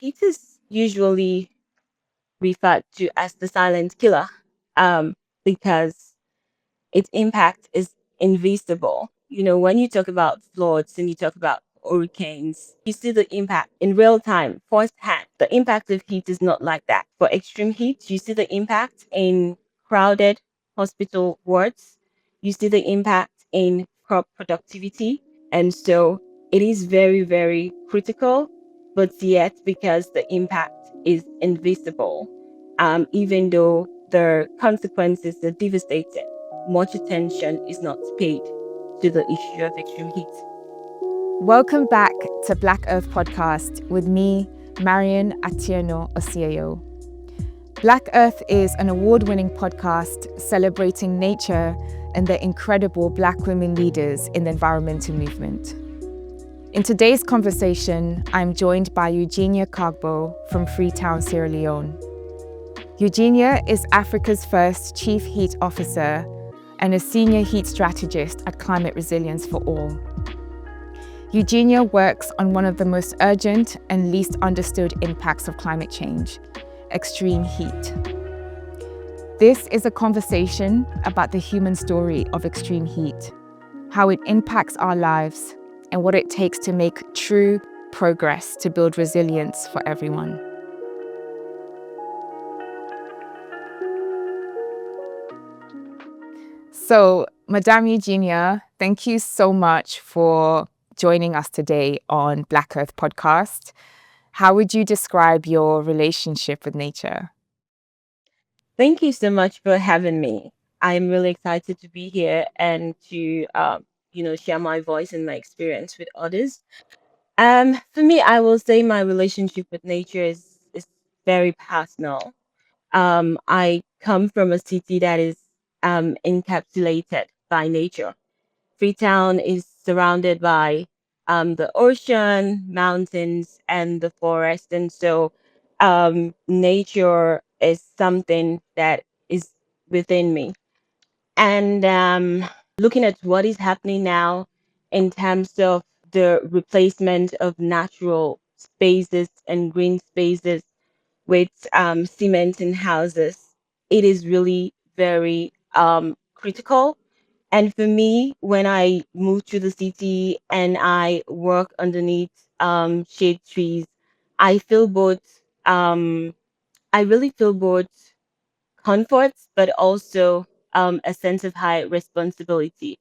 Heat is usually referred to as the silent killer, because its impact is invisible. When you talk about floods and you talk about hurricanes, you see the impact in real time, firsthand. The impact of heat is not like that. For extreme heat, you see the impact in crowded hospital wards, you see the impact in crop productivity. And so it is very, very critical, but yet because the impact is invisible, even though the consequences are devastating, much attention is not paid to the issue of extreme heat. Welcome back to Black Earth Podcast with me, Marion Osieyo. Black Earth is an award-winning podcast celebrating nature and the incredible Black women leaders in the environmental movement. In today's conversation, I'm joined by Eugenia Kargbo from Freetown, Sierra Leone. Eugenia is Africa's first Chief Heat Officer and a Senior Heat Strategist at Climate Resilience for All. Eugenia works on one of the most urgent and least understood impacts of climate change, extreme heat. This is a conversation about the human story of extreme heat, how it impacts our lives, and what it takes to make true progress to build resilience for everyone. So, Madame Eugenia, thank you so much for joining us today on Black Earth Podcast. How would you describe your relationship with nature? Thank you so much for having me. I'm really excited to be here and to, share my voice and my experience with others. For me, I will say my relationship with nature is very personal. I come from a city that is encapsulated by nature. Freetown is surrounded by the ocean, mountains, and the forest. And so nature is something that is within me. And looking at what is happening now in terms of the replacement of natural spaces and green spaces with cement in houses, it is really very critical. And for me, when I move to the city and I work underneath shade trees, I feel both, I really feel both comfort, but also a sense of high responsibility.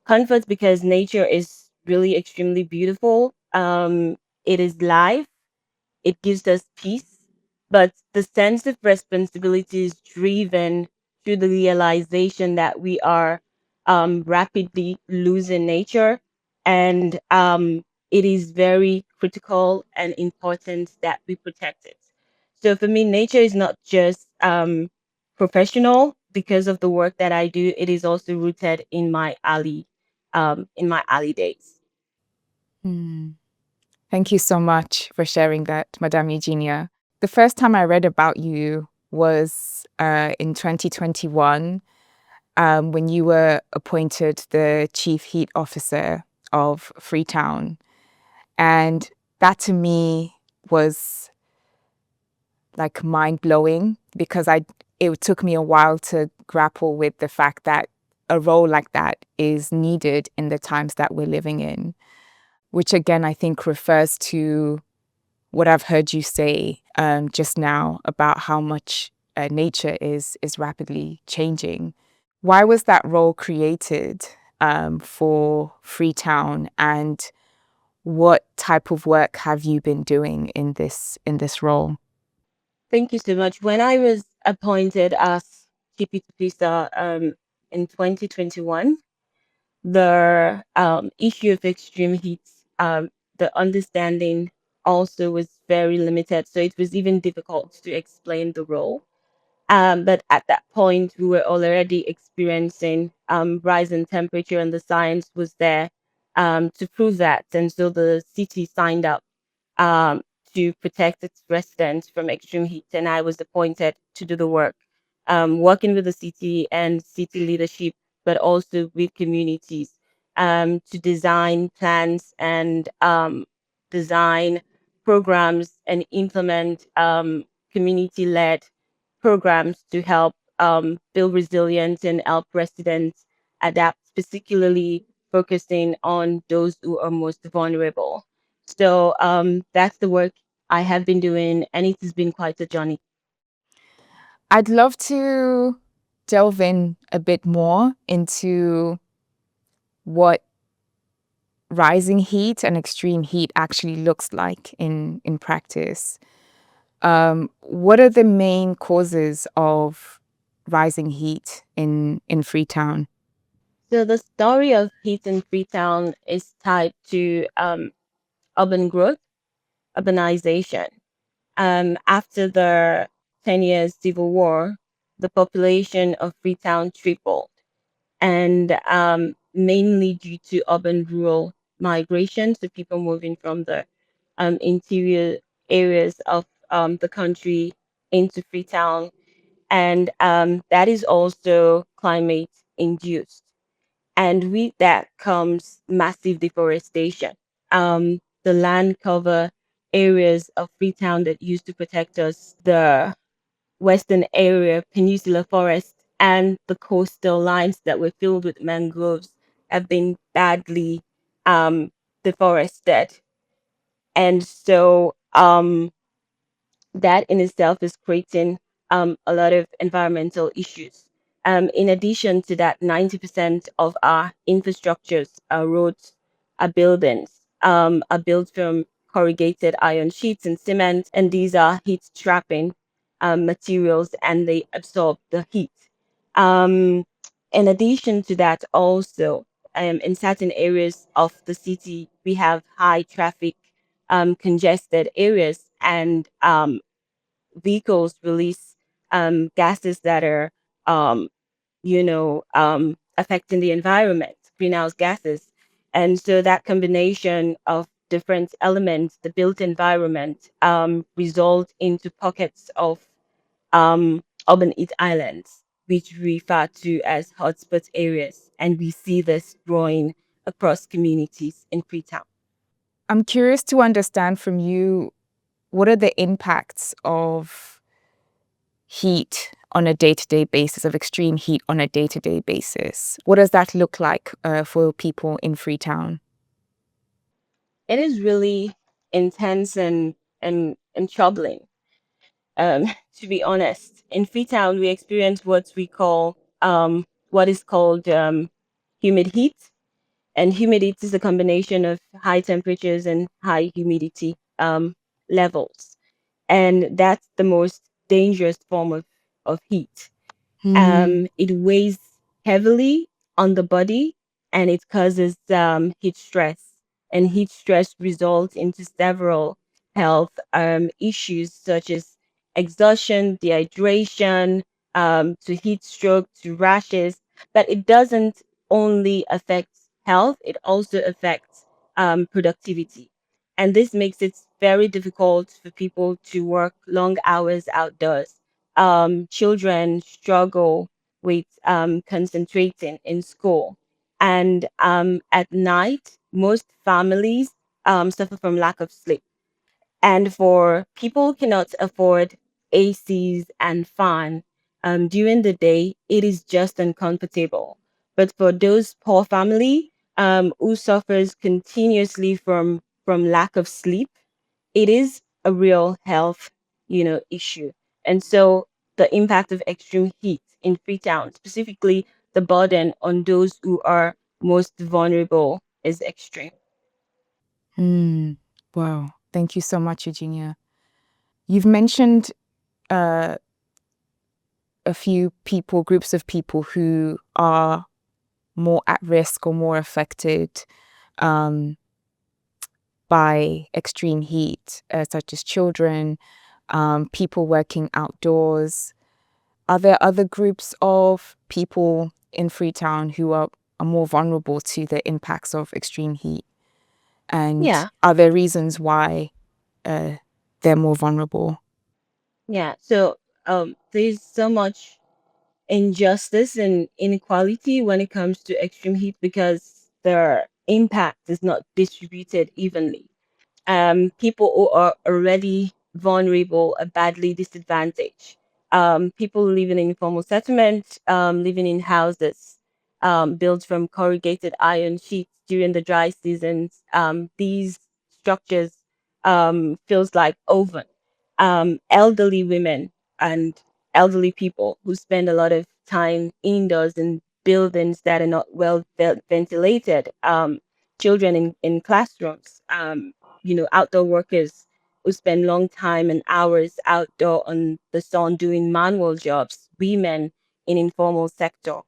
Comfort because nature is really extremely beautiful. It is life, it gives us peace, but the sense of responsibility is driven through the realization that we are rapidly losing nature, and it is very critical and important that we protect it. So for me, nature is not just professional because of the work that I do. It is also rooted in my alley days. Hmm. Thank you so much for sharing that, Madame Eugenia. The first time I read about you was in 2021 when you were appointed the Chief Heat Officer of Freetown. And that to me was like mind blowing because it took me a while to grapple with the fact that a role like that is needed in the times that we're living in, which again, I think refers to what I've heard you say just now about how much nature is rapidly changing. Why was that role created for Freetown, and what type of work have you been doing in this role? Thank you so much. When I was appointed as TP2 in 2021, the issue of extreme heat, the understanding also was very limited. So it was even difficult to explain the role. But at that point, we were already experiencing rise in temperature, and the science was there to prove that. And so the city signed up um, to protect its residents from extreme heat, and I was appointed to do the work, working with the city and city leadership, but also with communities to design plans and design programs and implement community-led programs to help build resilience and help residents adapt, particularly focusing on those who are most vulnerable. So that's the work I have been doing, and it has been quite a journey. I'd love to delve in a bit more into what rising heat and extreme heat actually looks like in practice. What are the main causes of rising heat in Freetown? So the story of heat in Freetown is tied to urban growth, urbanization. After the 10 years civil war, the population of Freetown tripled, and mainly due to urban rural migration, so people moving from the interior areas of the country into Freetown, and that is also climate induced. And with that comes massive deforestation. The land cover areas of Freetown that used to protect us, the western area, peninsular forest, and the coastal lines that were filled with mangroves have been badly deforested. And so that in itself is creating a lot of environmental issues. In addition to that, 90% of our infrastructures, our roads, our buildings, are built from corrugated iron sheets and cement, and these are heat trapping materials and they absorb the heat. Um, in addition to that, also, in certain areas of the city, we have high traffic, congested areas, and vehicles release gases that are, um, affecting the environment, greenhouse gases. And so that combination of different elements, the built environment, result into pockets of urban heat islands, which we refer to as hotspot areas. And we see this growing across communities in Freetown. I'm curious to understand from you, what are the impacts of heat on a day-to-day basis, of extreme heat on a day-to-day basis? What does that look like for people in Freetown? It is really intense and troubling. Um, to be honest, in Freetown, we experience what is called humid heat, and humid heat is a combination of high temperatures and high humidity levels, and that's the most dangerous form of heat. Hmm. It weighs heavily on the body and it causes heat stress. And heat stress results into several health issues such as exhaustion, dehydration, to heat stroke, to rashes. But it doesn't only affect health, it also affects productivity. And this makes it very difficult for people to work long hours outdoors. Children struggle with concentrating in school. And at night, most families suffer from lack of sleep. And for people who cannot afford ACs and fan during the day, it is just uncomfortable. But for those poor family who suffers continuously from lack of sleep, it is a real health, issue. And so the impact of extreme heat in Freetown, specifically the burden on those who are most vulnerable, is extreme. Hmm. Wow. Thank you so much, Eugenia. You've mentioned uh, a few people, groups of people who are more at risk or more affected um, by extreme heat, such as children, people working outdoors. Are there other groups of people in Freetown who are more vulnerable to the impacts of extreme heat? And Yeah, are there reasons why uh, they're more vulnerable? yeah. So there's so much injustice and inequality when it comes to extreme heat because their impact is not distributed evenly. people who are already vulnerable are badly disadvantaged. People living in informal settlement, living in houses built from corrugated iron sheets during the dry seasons. These structures feels like oven. Elderly women and elderly people who spend a lot of time indoors in buildings that are not well ventilated. Children in classrooms. Outdoor workers who spend long time and hours outdoor on the sun doing manual jobs. Women in informal sector,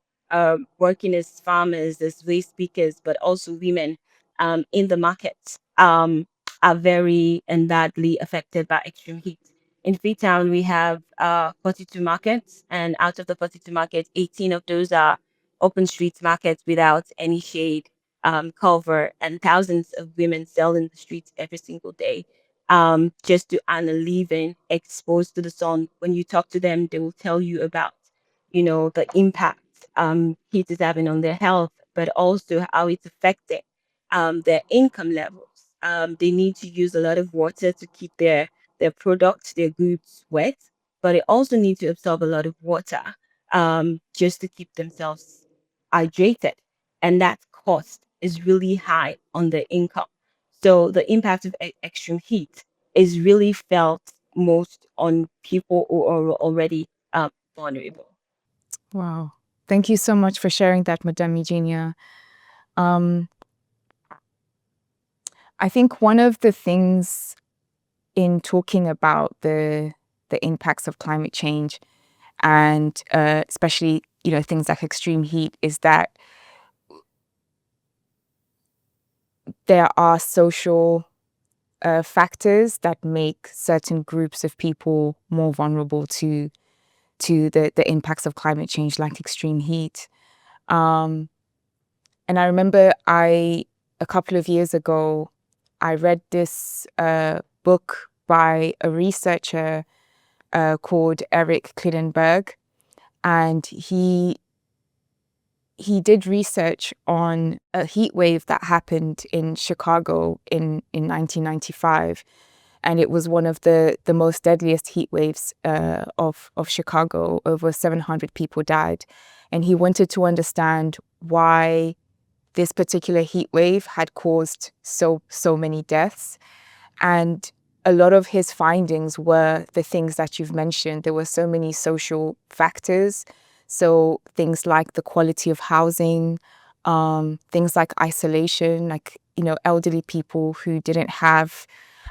working as farmers, as waste pickers, but also women in the markets are very and badly affected by extreme heat. In Freetown, we have 42 markets, and out of the 42 markets, 18 of those are open street markets without any shade cover, and thousands of women sell in the streets every single day just to earn a living exposed to the sun. When you talk to them, they will tell you about, the impact heat is having on their health, but also how it's affecting their income levels. They need to use a lot of water to keep their products, their goods wet, but they also need to absorb a lot of water just to keep themselves hydrated. And that cost is really high on their income. So the impact of extreme heat is really felt most on people who are already vulnerable. Wow. Thank you so much for sharing that, Madame Eugenia. Um, I think one of the things in talking about the impacts of climate change and especially things like extreme heat is that there are social factors that make certain groups of people more vulnerable to the impacts of climate change, like extreme heat. Um, and I remember a couple of years ago, I read this book by a researcher called Eric Klinenberg, and he did research on a heat wave that happened in Chicago in 1995. And it was one of the most deadliest heat waves of Chicago. Over 700 people died. And he wanted to understand why this particular heat wave had caused so many deaths. And a lot of his findings were the things that you've mentioned. There were so many social factors. So things like the quality of housing, things like isolation, like, elderly people who didn't have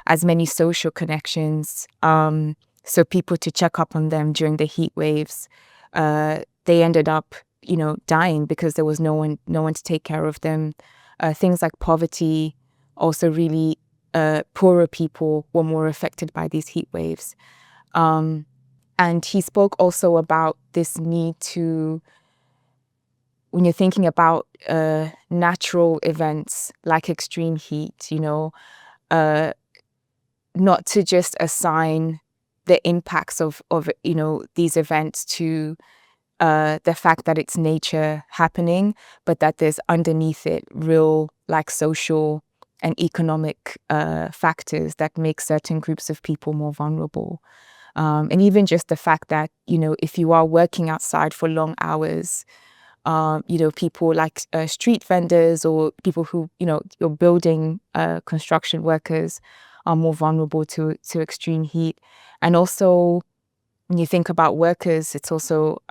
as many social connections. So people to check up on them during the heat waves. They ended up, dying because there was no one to take care of them. Things like poverty also really poorer people were more affected by these heat waves. And he spoke also about this need to, when you're thinking about natural events like extreme heat, not to just assign the impacts of these events to the fact that it's nature happening, but that there's underneath it real like social and economic factors that make certain groups of people more vulnerable. And even just the fact that, if you are working outside for long hours, people like street vendors or people who, your building construction workers are more vulnerable to extreme heat. And also, when you think about workers, it's also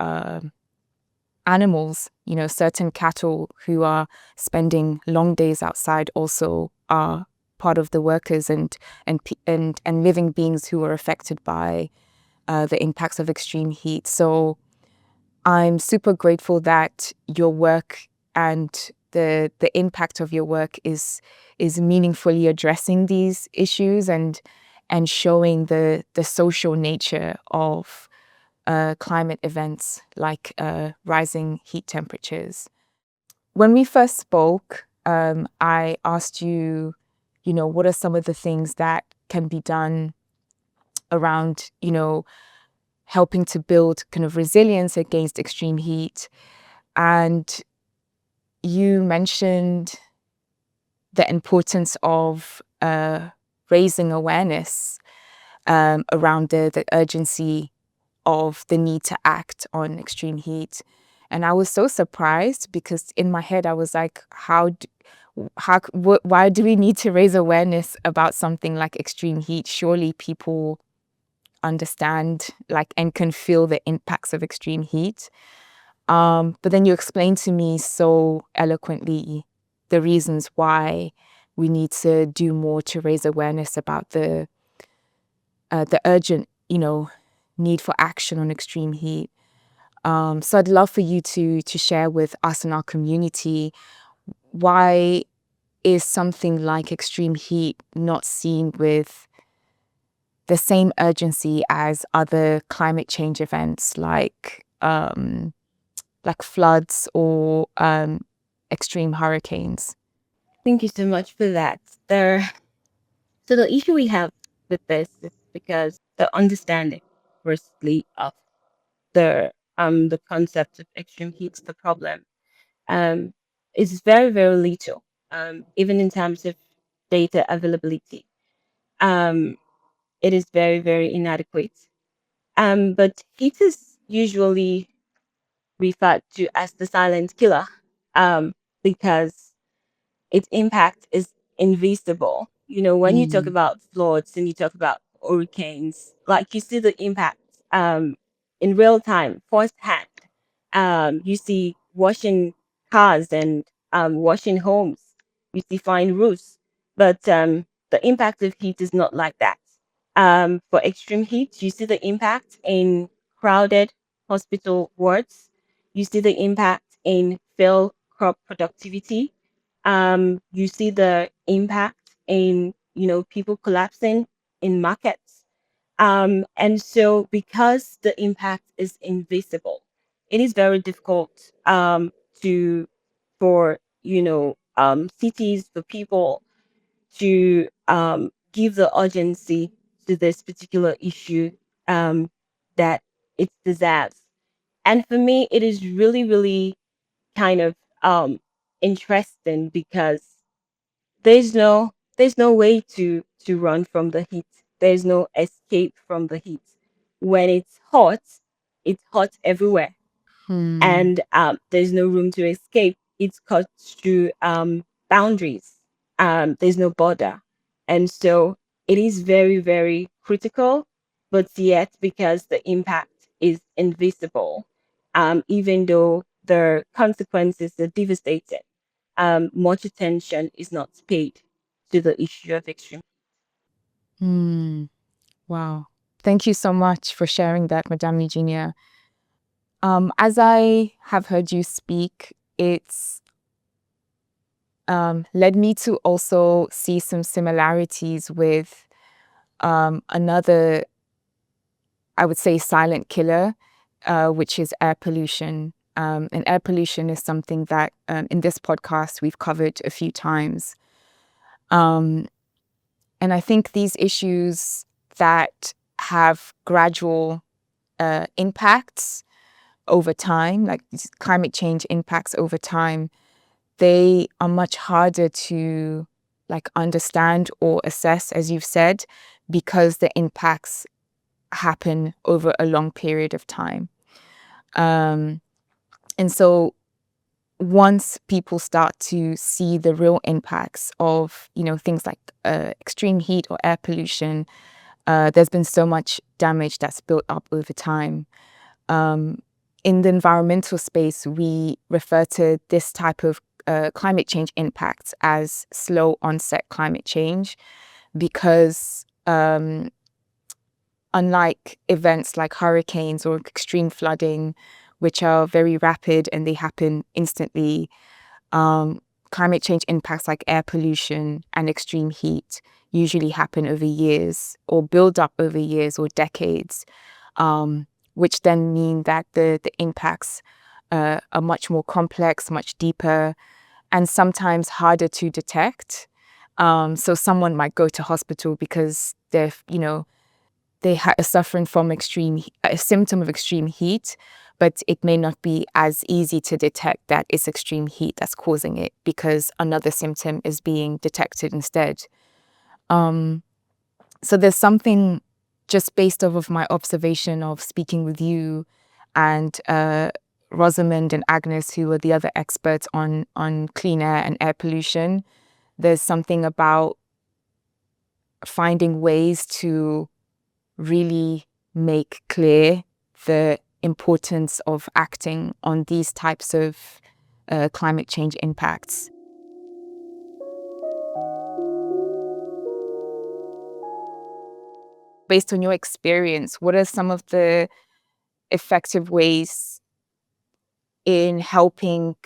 animals, certain cattle who are spending long days outside also are part of the workers and living beings who are affected by the impacts of extreme heat. So I'm super grateful that your work and the impact of your work is meaningfully addressing these issues and showing the social nature of climate events like rising heat temperatures. When we first spoke, I asked you, what are some of the things that can be done around, helping to build kind of resilience against extreme heat. And you mentioned the importance of raising awareness around the urgency of the need to act on extreme heat. And I was so surprised because in my head I was like, why do we need to raise awareness about something like extreme heat? Surely people understand like and can feel the impacts of extreme heat. But then you explained to me so eloquently the reasons why we need to do more to raise awareness about the urgent, need for action on extreme heat. So I'd love for you to share with us and our community, why is something like extreme heat not seen with the same urgency as other climate change events like floods or extreme hurricanes? Thank you so much for that. So the issue we have with this is because the understanding, firstly, of the concept of extreme heat, the problem, um, is very, very little, even in terms of data availability. Um, it is very, very inadequate. But heat is usually referred to as the silent killer, because its impact is invisible. When you talk Mm, about floods and you talk about hurricanes, like you see the impact in real time, firsthand. You see washing cars and washing homes. You see fine roofs, but the impact of heat is not like that. For extreme heat, you see the impact in crowded hospital wards. You see the impact in failed crop productivity. You see the impact in people collapsing in markets. And so because the impact is invisible, it is very difficult to for cities, for people to give the urgency to this particular issue that it deserves. And for me, it is really, really kind of interesting because there's no way to run from the heat. There's no escape from the heat. When it's hot everywhere, hmm, and there's no room to escape. It cuts through boundaries. There's no border, and so it is very, very critical. But yet, because the impact is invisible, even though the consequences are devastating, much attention is not paid to the issue of extreme. hmm. Wow. Thank you so much for sharing that, Madame Eugenia. As I have heard you speak, it's led me to also see some similarities with another, I would say, silent killer, which is air pollution. And air pollution is something that in this podcast we've covered a few times. Um, and I think these issues that have gradual impacts over time, like these climate change impacts over time, they are much harder to like understand or assess, as you've said, because the impacts happen over a long period of time. Um, and so once people start to see the real impacts of, things like extreme heat or air pollution, there's been so much damage that's built up over time. Um, in the environmental space, we refer to this type of climate change impacts as slow onset climate change because unlike events like hurricanes or extreme flooding, which are very rapid and they happen instantly, climate change impacts like air pollution and extreme heat usually happen over years or build up over years or decades, which then mean that the impacts are much more complex, much deeper, and sometimes harder to detect. So someone might go to hospital because are suffering from a symptom of extreme heat, but it may not be as easy to detect that it's extreme heat that's causing it because another symptom is being detected instead. Um, So there's something just based off of my observation of speaking with you and Rosamond and Agnes, who are the other experts on clean air and air pollution. There's something about finding ways to really make clear the importance of acting on these types of climate change impacts. Based on your experience, what are some of the effective ways in helping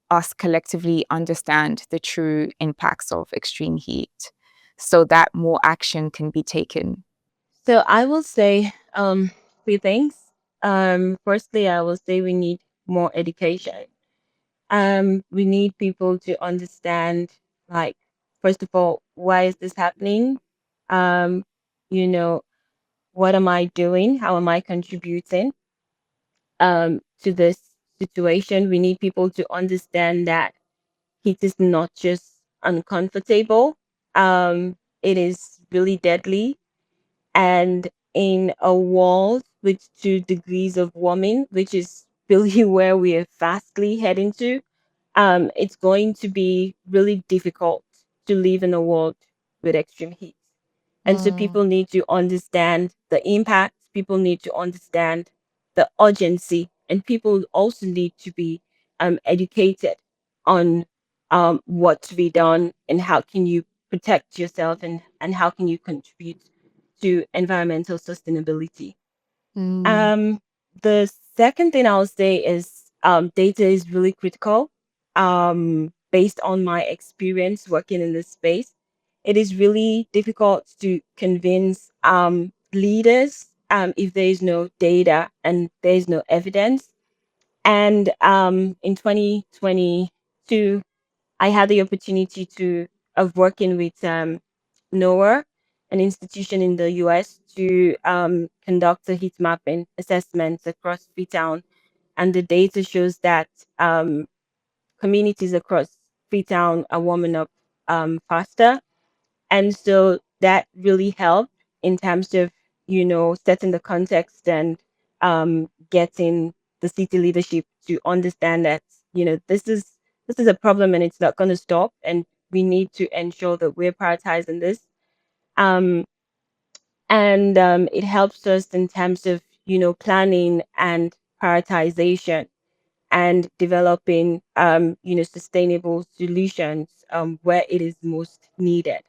us collectively understand the true impacts of extreme heat so that more action can be taken? So I will say three things. Firstly, I will say we need more education. We need people to understand, like, first of all, why is this happening? Um, you know, what am I doing? How am I contributing to this situation? We need people to understand that heat is not just uncomfortable. It is really deadly. And in a world with 2 degrees of warming, which is really where we are fastly heading to, it's going to be really difficult to live in a world with extreme heat. And so Mm, people need to understand the impact, people need to understand the urgency, and people also need to be educated on what to be done and how can you protect yourself and how can you contribute to environmental sustainability. mm, Um, the second thing I'll say is data is really critical. Based on my experience working in this space, it is really difficult to convince leaders if there is no data and there is no evidence. And in 2022, I had the opportunity to of working with NOAA, an institution in the US, to conduct a heat mapping assessment across Freetown, and the data shows that communities across Freetown are warming up faster, and so that really helped in terms of, setting the context and getting the city leadership to understand that, this is a problem and it's not going to stop. And we need to ensure that we're prioritizing this. Um, and it helps us in terms of, planning and prioritization and developing, sustainable solutions where it is most needed.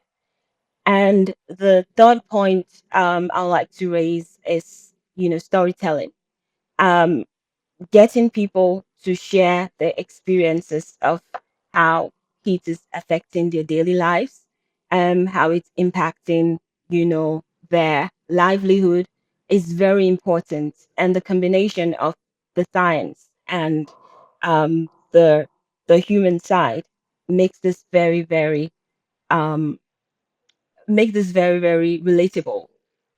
And the third point I like to raise is, storytelling. Um, Getting people to share their experiences of how heat is affecting their daily lives, how it's impacting, their livelihood is very important. And the combination of the science and the human side makes this very, very um, very, very relatable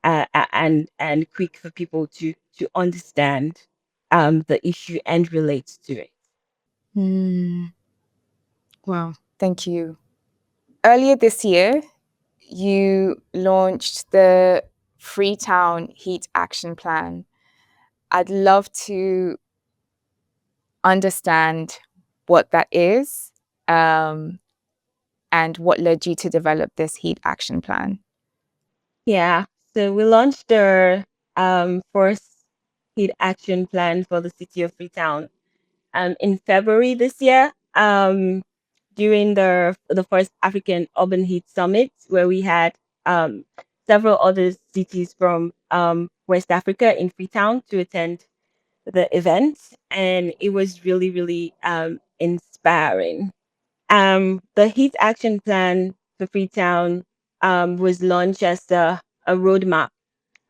and quick for people to understand the issue and relate to it. mm. Wow, thank you. Earlier this year, you launched the Freetown Heat Action Plan. I'd love to understand what that is, um, and what led you to develop this heat action plan. Yeah. So we launched our first heat action plan for the city of Freetown in February this year. During the first African Urban Heat Summit, where we had um, several other cities from West Africa in Freetown to attend the event, and it was really, really inspiring. The Heat Action Plan for Freetown was launched as a roadmap.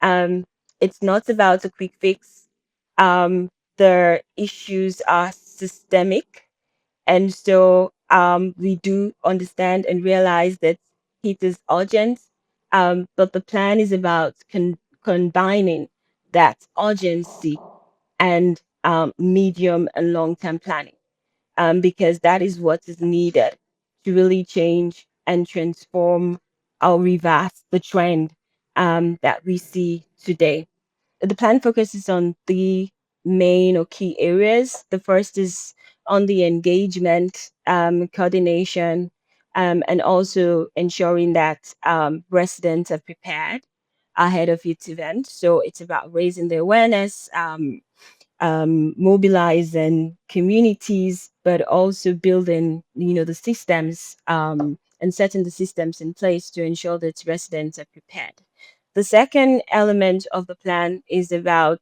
Um, it's not about a quick fix. The issues are systemic, and so we do understand and realize that heat is urgent, but the plan is about combining that urgency and medium and long term planning, because that is what is needed to really change and transform or reverse the trend that we see today. The plan focuses on three main or key areas. The first is on the engagement, coordination, and also ensuring that residents are prepared ahead of its event. So it's about raising the awareness, mobilizing communities, but also building, the systems, and setting the systems in place to ensure that residents are prepared. The second element of the plan is about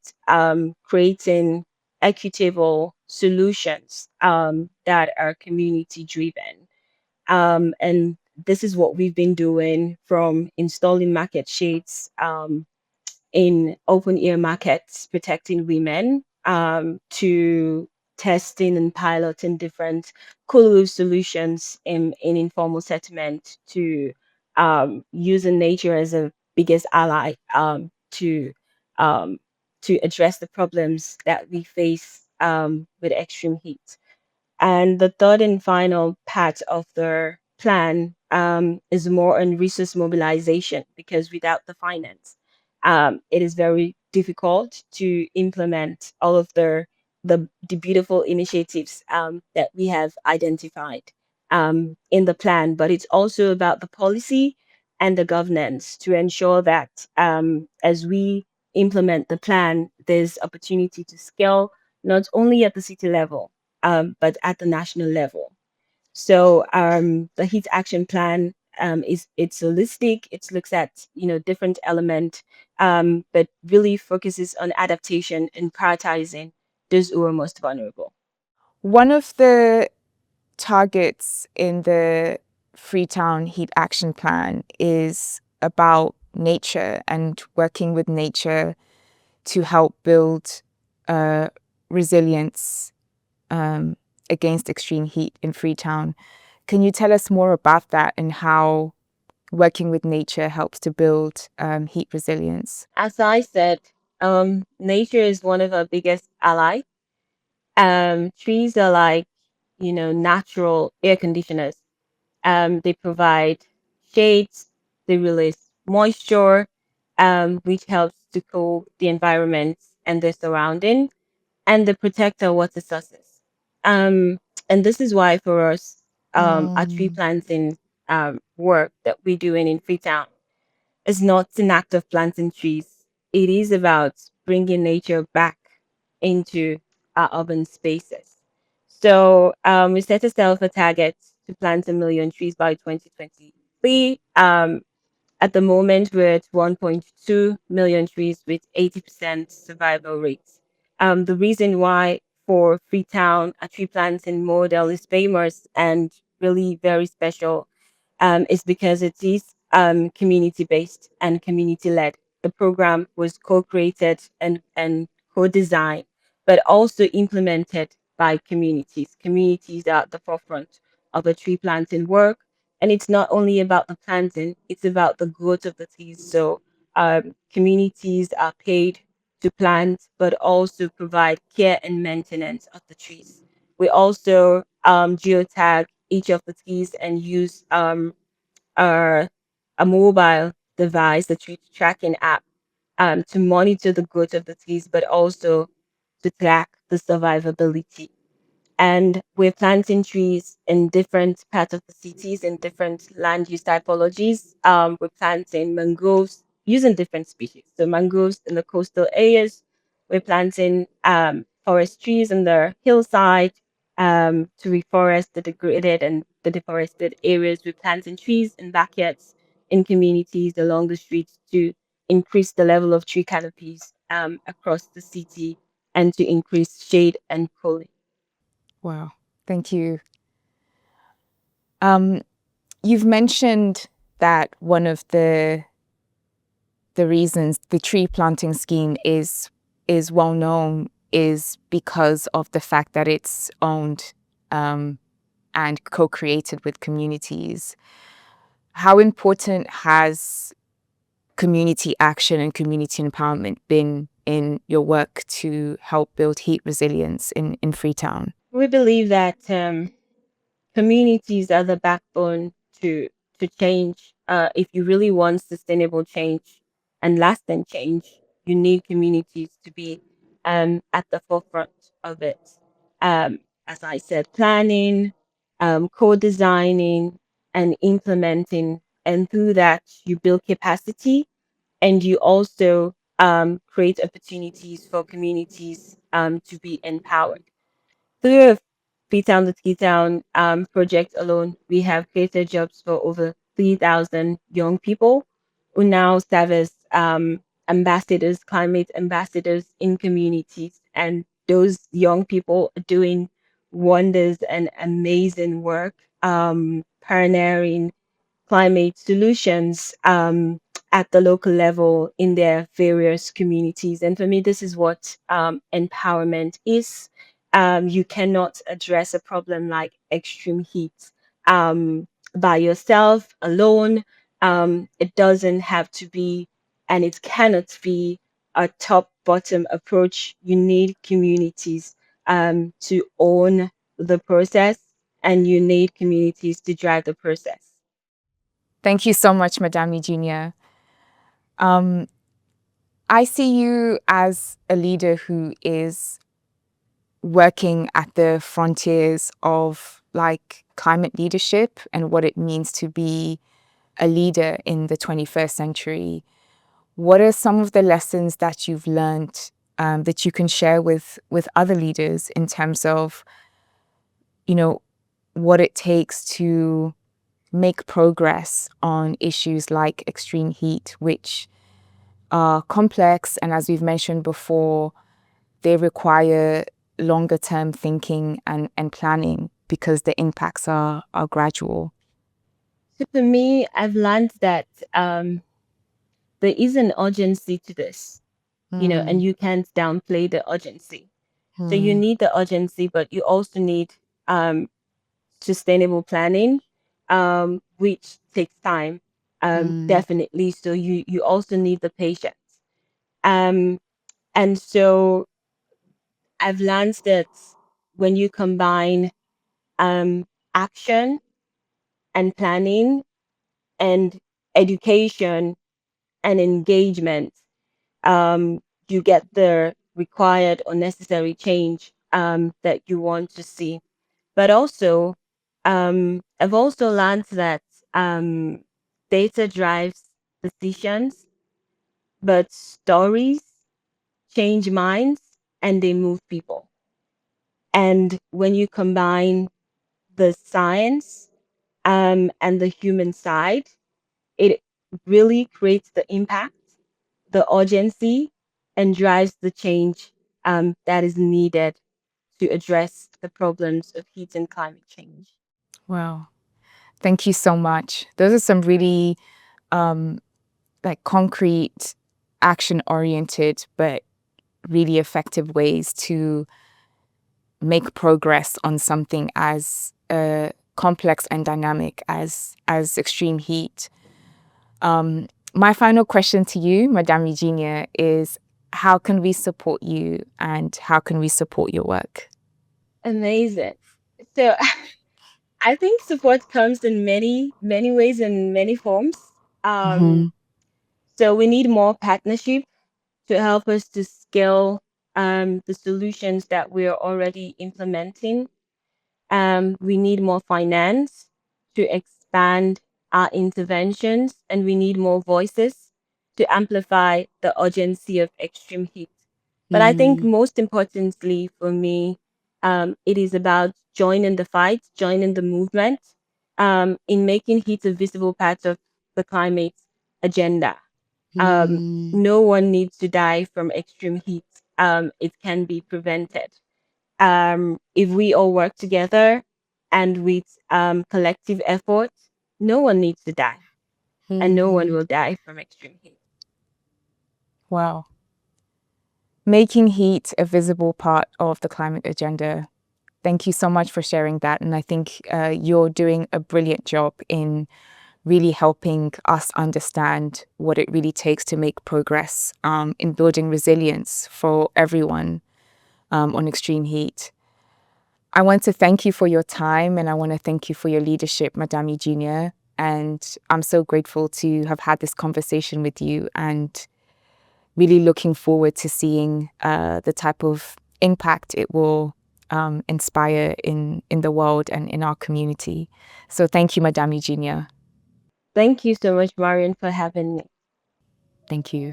creating equitable solutions that are community driven. And this is what we've been doing, from installing market shades in open air markets protecting women, to testing and piloting different cool solutions in informal settlement, to using nature as a biggest ally, um, to address the problems that we face with extreme heat. And the third and final part of the plan is more on resource mobilization, because without the finance, it is very difficult to implement all of the beautiful initiatives that we have identified in the plan. But it's also about the policy and the governance to ensure that as we implement the plan, there's opportunity to scale not only at the city level, but at the national level. So the heat action plan is it's holistic. It looks at different element, but really focuses on adaptation and prioritizing those who are most vulnerable. One of the targets in the Freetown Heat Action Plan is about nature and working with nature to help build uh, resilience um, against extreme heat in Freetown. Can you tell us more about that and how working with nature helps to build heat resilience? As I said, nature is one of our biggest allies. Trees are like natural air conditioners. They provide shades, they release moisture, which helps to cool the environment and the surrounding, and they protect our water sources. Um, and this is why for us, our tree Mm. planting work that we're doing in Freetown is not an act of planting trees. It is about bringing nature back into our urban spaces. So we set ourselves a target to plant 1 million trees by 2023. At the moment, we're at 1.2 million trees with 80% survival rates. The reason why for Freetown a tree planting model is famous and really very special is because it is community based and community led. The program was co created and co designed, but also implemented by communities. Communities are at the forefront of the tree planting work. And it's not only about the planting, it's about the growth of the trees. So communities are paid to plant, but also provide care and maintenance of the trees. We also geotag each of the trees and use a, a mobile device, the tree tracking app, to monitor the growth of the trees, but also to track the survivability. And we're planting trees in different parts of the cities in different land use typologies. We're planting mangroves using different species. So mangroves in the coastal areas. We're planting forest trees in the hillside to reforest the degraded and the deforested areas. We're planting trees in backyards, in communities along the streets to increase the level of tree canopies across the city and to increase shade and cooling. Wow, thank you. Um, you've mentioned that one of the reasons the tree planting scheme is well known is because of the fact that it's owned and co-created with communities. How important has community action and community empowerment been in your work to help build heat resilience in Freetown? We believe that communities are the backbone to change. If you really want sustainable change, and lasting change, you need communities to be at the forefront of it. Um, as I said, planning, co-designing, and implementing, and through that you build capacity, and you also create opportunities for communities to be empowered. Through a Freetown to Freetown project alone, we have created jobs for over 3,000 young people who now serve as ambassadors, climate ambassadors in communities. And those young people are doing wonders and amazing work, pioneering climate solutions at the local level in their various communities. And for me, this is what empowerment is. You cannot address a problem like extreme heat um, by yourself alone. It doesn't have to be, and it cannot be a top bottom approach. You need communities to own the process, and you need communities to drive the process. Thank you so much, Madame Eugenia. Um, I see you as a leader who is working at the frontiers of like climate leadership and what it means to be a leader in the 21st century. What are some of the lessons that you've learned that you can share with other leaders in terms of, you know, what it takes to make progress on issues like extreme heat, which are complex and, as we've mentioned before, they require longer term thinking and planning because the impacts are gradual. So for me, I've learned that there is an urgency to this, and Mm, you can't downplay the urgency. So you mm, need the urgency, but you also need um, sustainable planning, which takes time, mm, definitely. So you also need the patience. Um, and so I've learned that when you combine um, action and planning and education and engagement, um, you get the required or necessary change that you want to see. But also, I've also learned that um, data drives decisions, but stories change minds and they move people. And when you combine the science and the human side, it really creates the impact, the urgency, and drives the change that is needed to address the problems of heat and climate change. wow. Thank you so much. Those are some really um, like concrete, action oriented, but really effective ways to make progress on something as complex and dynamic as extreme heat. My final question to you, Madame Eugenia, is how can we support you and how can we support your work? Amazing. So I think support comes in many, many ways and many forms. Um, Hmm. so we need more partnership to help us to scale the solutions that we're already implementing. We need more finance to expand our interventions, and we need more voices to amplify the urgency of extreme heat. But I think Mm, most importantly for me, it is about joining the fight, joining the movement in making heat a visible part of the climate agenda. Um, mm, no one needs to die from extreme heat. It can be prevented if we all work together and with collective effort. No one needs to die, and no one mm. will die from extreme heat. Wow. Making heat a visible part of the climate agenda. Thank you so much for sharing that. And I think you're doing a brilliant job in really helping us understand what it really takes to make progress in building resilience for everyone on extreme heat. I want to thank you for your time and I want to thank you for your leadership, Madame Eugenia. And I'm so grateful to have had this conversation with you and really looking forward to seeing the type of impact it will inspire in the world and in our community. So thank you, Madame Eugenia. Thank you so much, Marion, for having me. Thank you.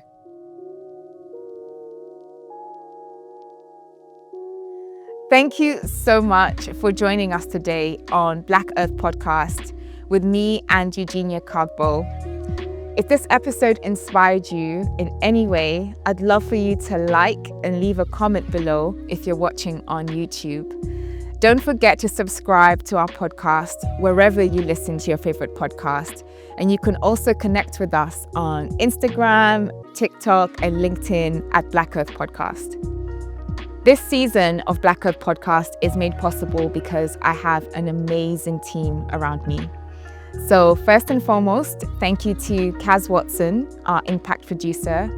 Thank you so much for joining us today on Black Earth Podcast with me and Eugenia Kargbo. If this episode inspired you in any way, I'd love for you to like and leave a comment below if you're watching on YouTube. Don't forget to subscribe to our podcast wherever you listen to your favorite podcast. And you can also connect with us on Instagram, TikTok, and LinkedIn at Black Earth Podcast. This season of Black Earth Podcast is made possible because I have an amazing team around me. So first and foremost, thank you to Kaz Watson, our impact producer.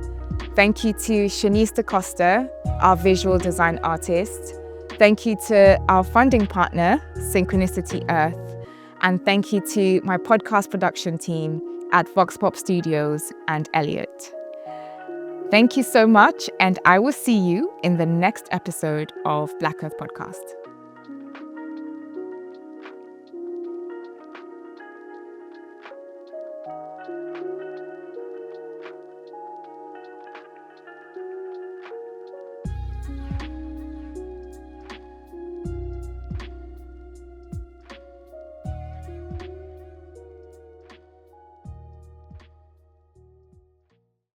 Thank you to Shanice DaCosta, our visual design artist. Thank you to our funding partner, Synchronicity Earth. And thank you to my podcast production team at Vox Pop Studios and Elliot. Thank you so much, and I will see you in the next episode of Black Earth Podcast.